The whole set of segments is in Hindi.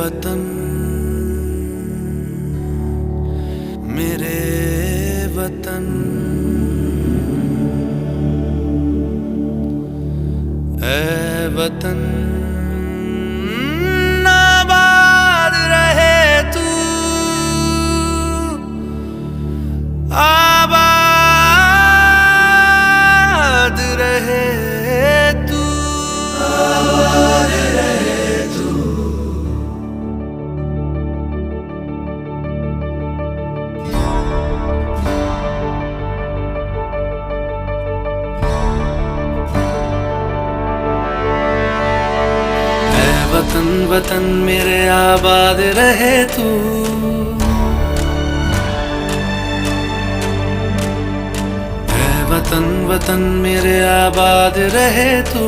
वतन मेरे वतन, ऐ वतन आबाद रहे तू, आबाद रहे तू, आबाद रहे तू। वतन वतन मेरे आबाद रहे तू, ऐ वतन वतन मेरे आबाद रहे तू,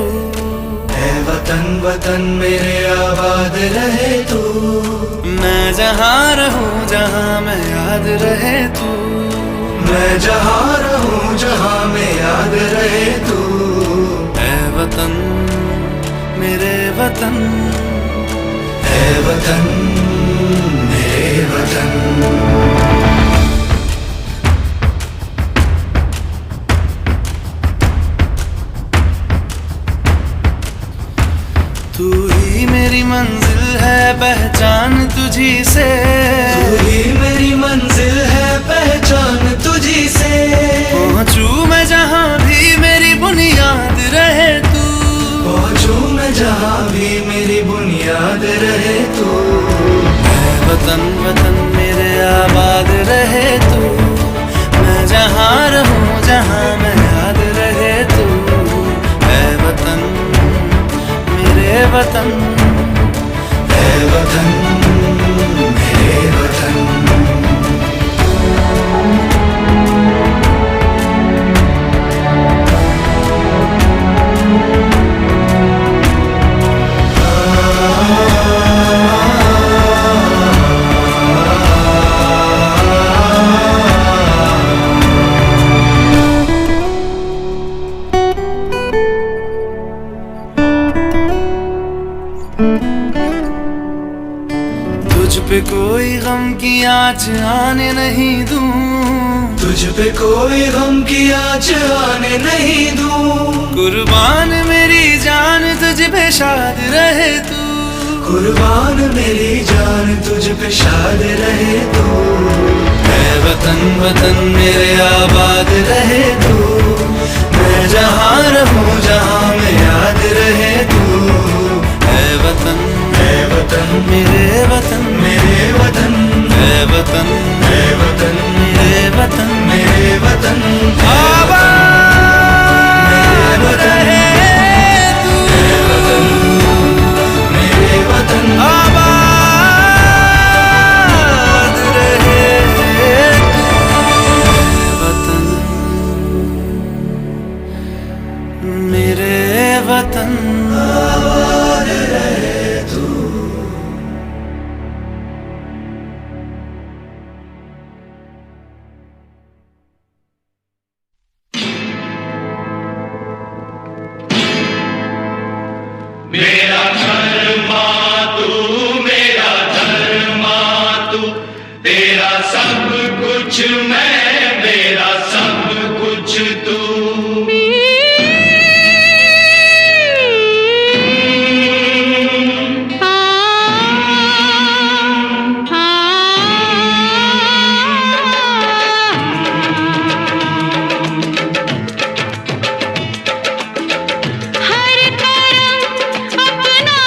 ऐ वतन वतन मेरे आबाद रहे तू। मैं जहाँ रहूं जहाँ मैं याद रहे तू, मैं जहाँ रहूं जहाँ मैं याद रहे तू। ऐ वतन मेरे वतन, ऐ वतन मेरे वतन। तू ही मेरी मंजिल है पहचान तुझी से, तू ही मेरी मंजिल है पहचान तुझी से। पहुँचूं मैं जहाँ भी मेरी बुनियाद रहे तू, पहुँचूं मैं जहाँ भी मेरी बुनियाद रहे तू। ऐ वतन वतन मेरे आबाद रहे तू, मैं जहाँ रहूं जहाँ मैं याद रहे तू। ऐ वतन मेरे वतन, ऐ वतन मेरे वतन। तुझ पे कोई गम की आँच आने नहीं दूं, तुझ पे कोई गम की आँच आने नहीं दूं। कुर्बान मेरी जान तुझ पे शाद रहे तू, कुर्बान मेरी जान तुझ पे शाद रहे तू। ऐ वतन वतन मेरे आबाद रहे तू, मैं जहाँ रहूं जहाँ मैं याद रहे तू। ऐ वतन मेरे वतन, मेरे वतन, ऐ वतन मेरे वतन, मेरे वतन। आबाद रहे तू, मेरे वतन, आबाद रहे तू। वतन मेरे वतन, आबाद रहे तू। मेरा धर्मा तू, मेरा धर्मा तू, तेरा सब कुछ मैं, मेरा सब कुछ तू। हर करम अपना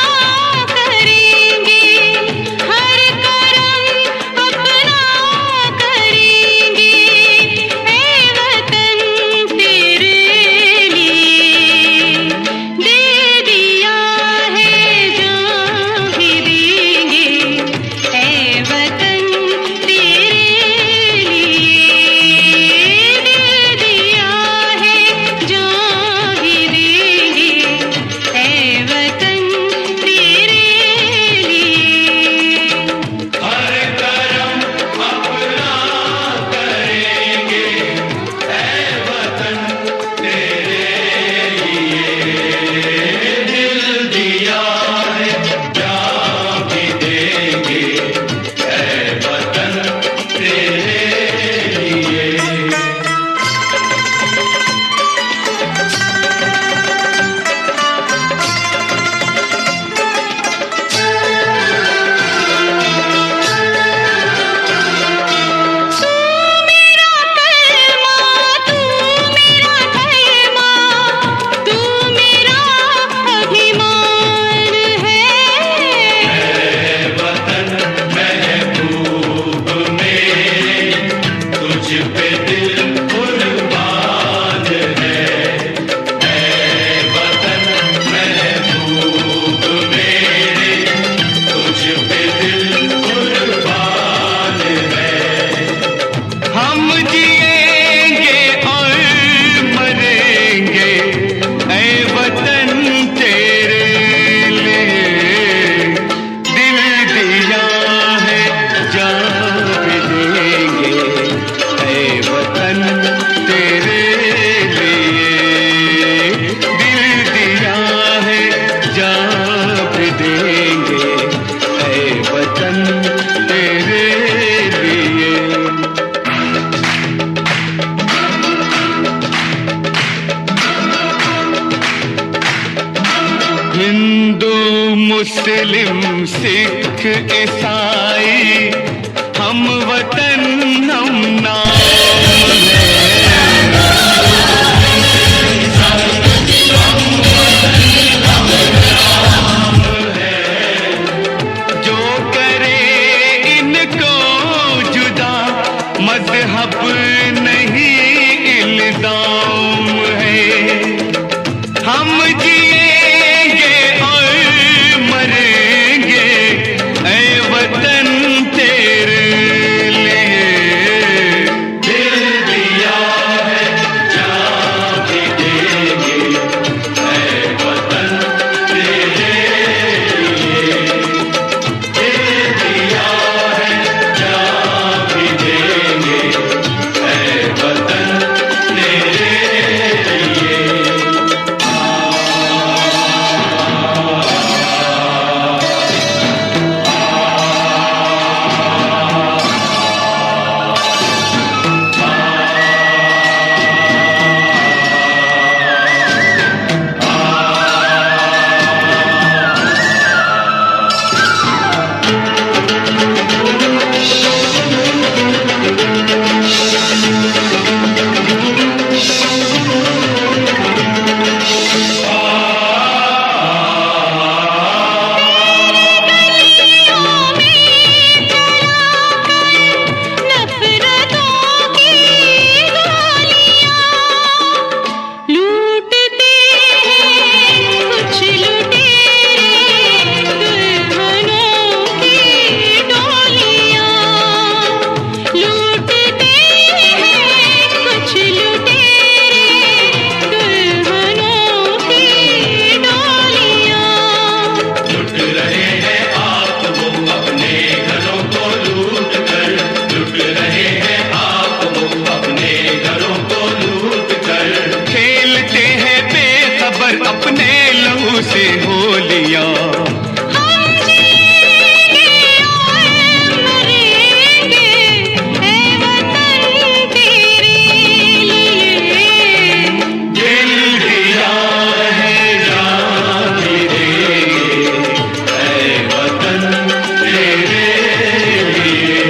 करेंगे, मुस्लिम सिख ईसाई हम वतन हम नाम है। जो करे इनको जुदा मजहब नहीं इल्जाम है। हम जिएंगे और मरेंगे ऐ वतन तेरे लिए। दिल दिया है जान भी देंगे ऐ वतन तेरे लिए। दिल दिया है जान भी देंगे ऐ वतन तेरे लिए। अपने लहू से होलियां हम जिएंगे और मरेंगे ऐ वतन तेरे लिए। दिल दिया है जान भी देंगे ऐ वतन तेरे लिए।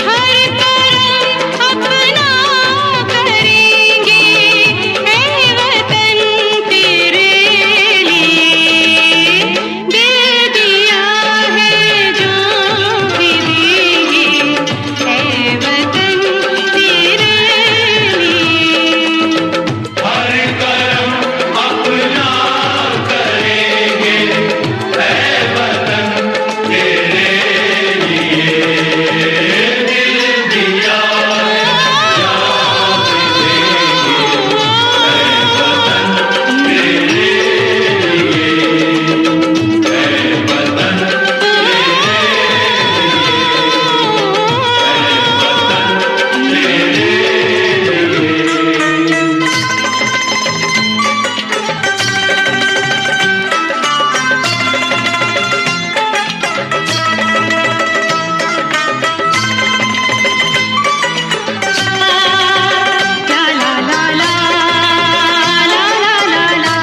हर करम अपना करेंगे ऐ वतन तेरे लिए। दिल दिया है जान भी देंगे ऐ वतन तेरे लिए। हर करम अपना करेंगे ऐ वतन तेरे लिए। दिल दिया जान भी देंगे ऐ वतन तेरे लिए। ऐ वतन ला ला ला ला ला ला ला।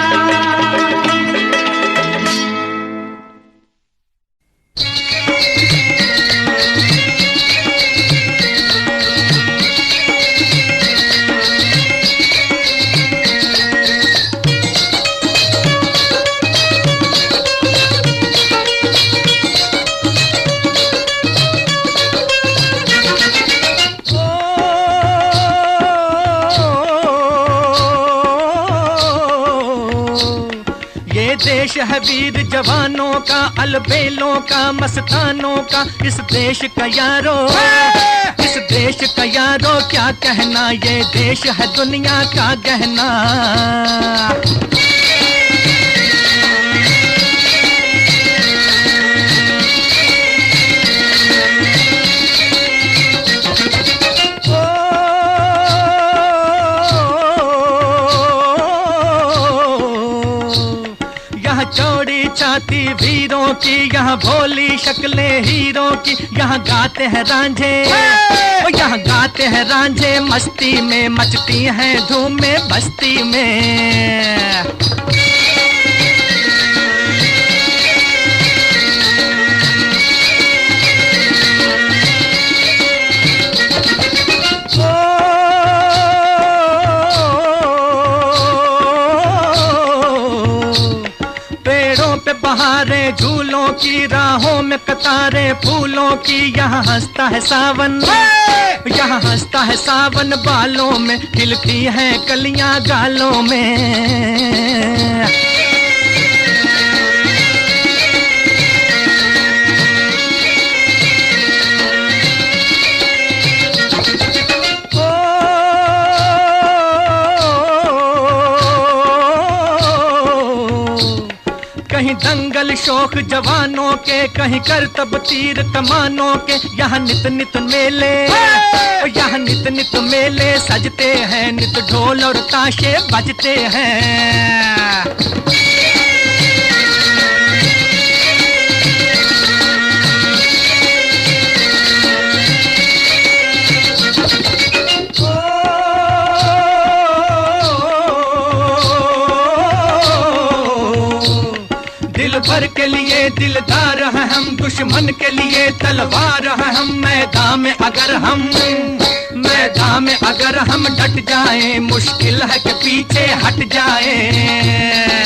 ये देश है वीर जवानों का, अलबेलों का, मस्तानों का। इस देश का यारो, इस देश का यारो क्या कहना। ये देश है दुनिया का गहना। यहाँ चौड़ी छाती वीरों की, यहाँ भोली शक्लें हीरों की। यहाँ गाते हैं रांझे, यहाँ गाते हैं रांझे मस्ती में। मचती हैं धूम में बस्ती में। पे बहारें झूलों की, राहों में कतारें फूलों की। यहाँ हंसता है सावन, यहाँ हंसता है सावन, बालों में खिलती हैं कलियां गालों में। कहीं दंगल शौक जवानों के, कहीं करतब तीर कमानों के। यहाँ नित नित मेले, यहाँ नित नित मेले सजते हैं, नित ढोल और ताशे बजते हैं। भर के लिए दिलदार हैं हम, दुश्मन के लिए तलवार हैं हम। मैदान में अगर हम डट जाएं, मुश्किल है कि पीछे हट जाएं।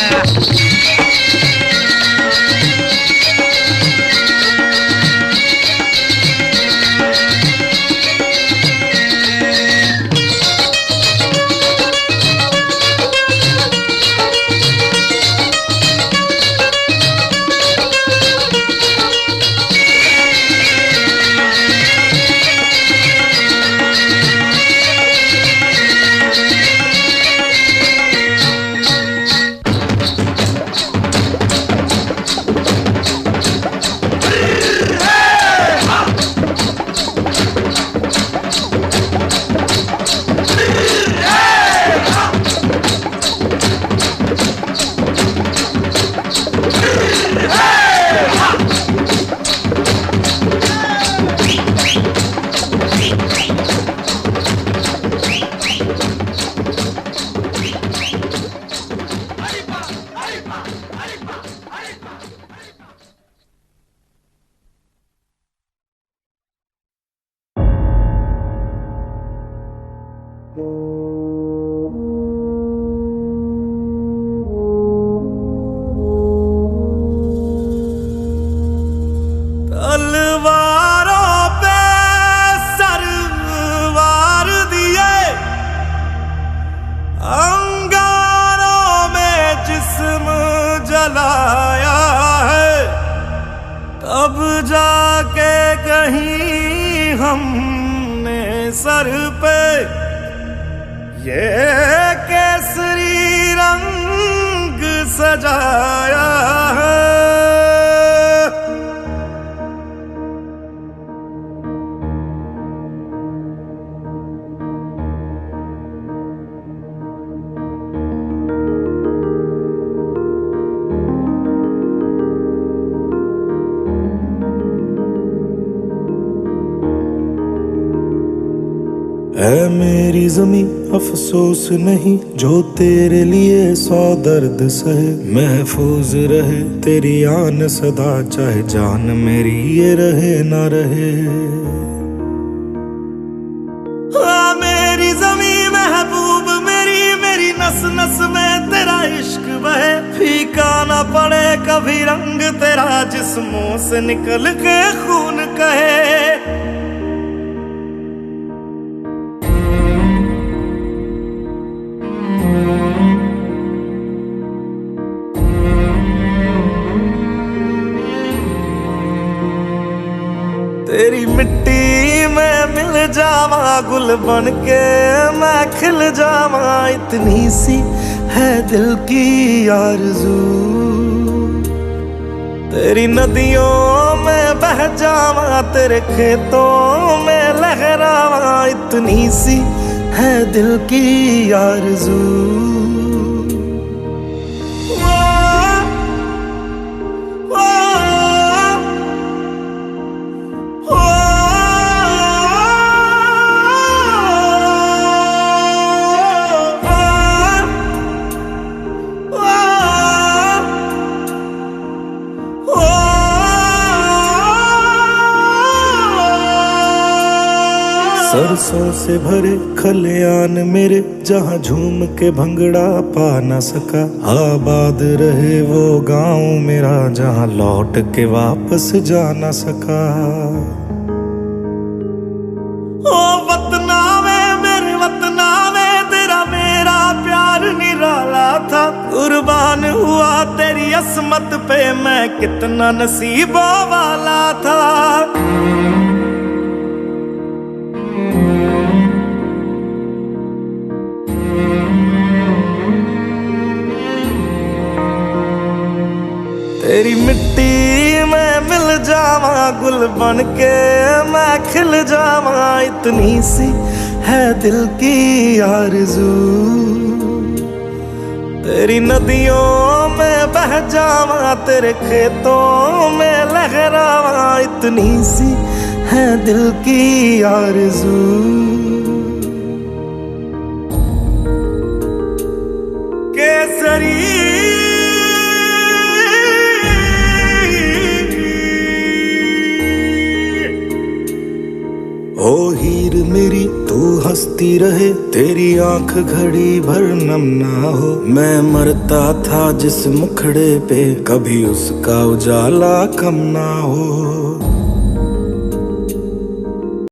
सर पे ये केसरी रंग सजाया है। ऐ मेरी ज़मीं अफसोस नहीं, जो तेरे लिए 100 दर्द सहे। महफूज रहे तेरी आन सदा, चाहे जान मेरी ये रहे ना रहे। मेरी ज़मीं महबूब मेरी, मेरी नस नस में तेरा इश्क बहे। फीका ना पड़े कभी रंग तेरा, जिस्मों से निकल के खून कहे। तेरी मिट्टी में मिल जावा, गुल बन के मैं खिल जावा। इतनी सी है दिल की आरज़ू, तेरी नदियों में बह जावा, तेरे खेतों में लहरावा। इतनी सी है दिल की आरज़ू। सरसों से भरे खलियान मेरे, जहाँ झूम के भंगड़ा पा न सका। आबाद रहे वो गांव मेरा, जहाँ लौट के वापस जा न सका। ओ वतना में मेरे वतना में, तेरा मेरा प्यार निराला था। कुर्बान हुआ तेरी असमत पे, मैं कितना नसीबों वाला था। तेरी मिट्टी में मिल जावा, गुल बन के मैं खिल जावा। इतनी सी है दिल की आरज़ू, तेरी नदियों में बह जावा, तेरे खेतों में लहरावा। इतनी सी है दिल की आरज़ू। केसरी ओ हीर मेरी तू हंसती रहे, तेरी आंख घड़ी भर नम ना हो। मैं मरता था जिस मुखड़े पे, कभी उसका उजाला कम ना हो।